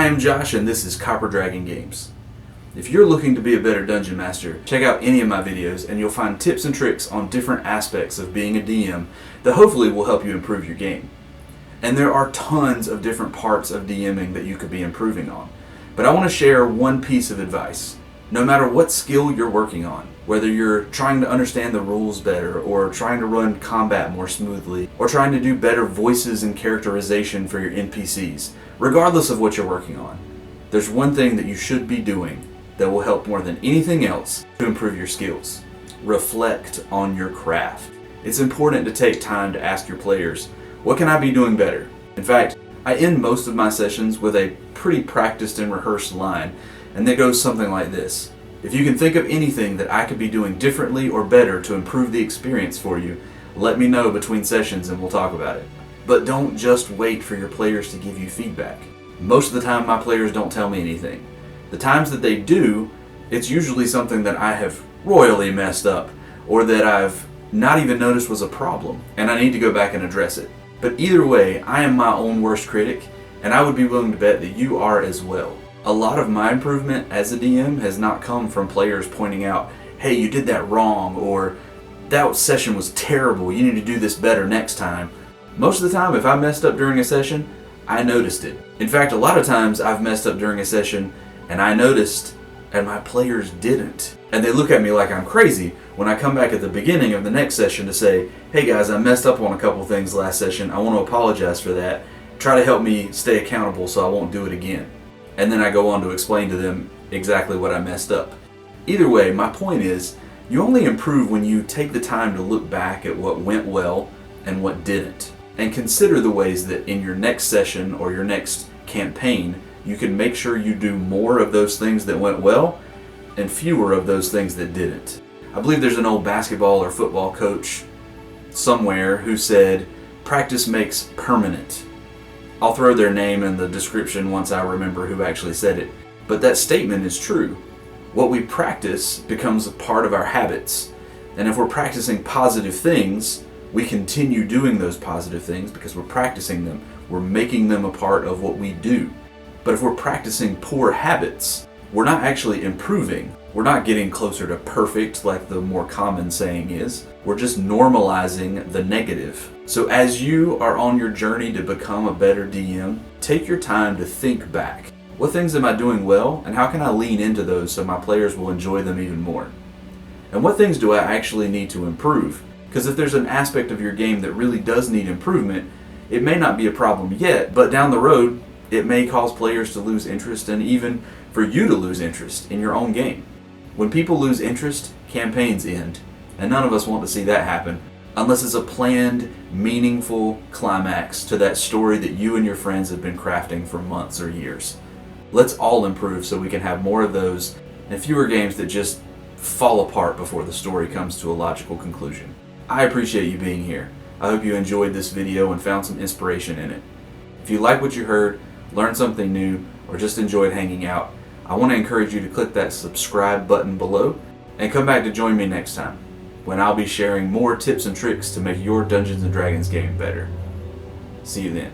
I am Josh and this is Copper Dragon Games. If you're looking to be a better dungeon master, check out any of my videos and you'll find tips and tricks on different aspects of being a DM that hopefully will help you improve your game. And there are tons of different parts of DMing that you could be improving on. But I want to share one piece of advice. No matter what skill you're working on, whether you're trying to understand the rules better, or trying to run combat more smoothly, or trying to do better voices and characterization for your NPCs, regardless of what you're working on, there's one thing that you should be doing that will help more than anything else to improve your skills. Reflect on your craft. It's important to take time to ask your players, what can I be doing better? In fact, I end most of my sessions with a pretty practiced and rehearsed line, and that goes something like this. If you can think of anything that I could be doing differently or better to improve the experience for you, let me know between sessions and we'll talk about it. But don't just wait for your players to give you feedback. Most of the time my players don't tell me anything. The times that they do, it's usually something that I have royally messed up, or that I've not even noticed was a problem, and I need to go back and address it. But either way, I am my own worst critic, and I would be willing to bet that you are as well. A lot of my improvement as a DM has not come from players pointing out, hey, you did that wrong, or that session was terrible, you need to do this better next time. Most of the time, if I messed up during a session, I noticed it. In fact, a lot of times I've messed up during a session and I noticed and my players didn't. And they look at me like I'm crazy when I come back at the beginning of the next session to say, hey guys, I messed up on a couple things last session, I want to apologize for that. Try to help me stay accountable so I won't do it again. And then I go on to explain to them exactly what I messed up. Either way, my point is, you only improve when you take the time to look back at what went well and what didn't, and consider the ways that in your next session or your next campaign, you can make sure you do more of those things that went well and fewer of those things that didn't. I believe there's an old basketball or football coach somewhere who said, practice makes permanent. I'll throw their name in the description once I remember who actually said it. But that statement is true. What we practice becomes a part of our habits. And if we're practicing positive things, we continue doing those positive things because we're practicing them. We're making them a part of what we do. But if we're practicing poor habits, we're not actually improving. We're not getting closer to perfect like the more common saying is. We're just normalizing the negative. So as you are on your journey to become a better DM, take your time to think back. What things am I doing well, and how can I lean into those so my players will enjoy them even more? And what things do I actually need to improve? Because if there's an aspect of your game that really does need improvement, it may not be a problem yet, but down the road, it may cause players to lose interest and even for you to lose interest in your own game. When people lose interest, campaigns end, and none of us want to see that happen unless it's a planned, meaningful climax to that story that you and your friends have been crafting for months or years. Let's all improve so we can have more of those and fewer games that just fall apart before the story comes to a logical conclusion. I appreciate you being here. I hope you enjoyed this video and found some inspiration in it. If you like what you heard, learned something new, or just enjoyed hanging out, I want to encourage you to click that subscribe button below and come back to join me next time when I'll be sharing more tips and tricks to make your Dungeons & Dragons game better. See you then.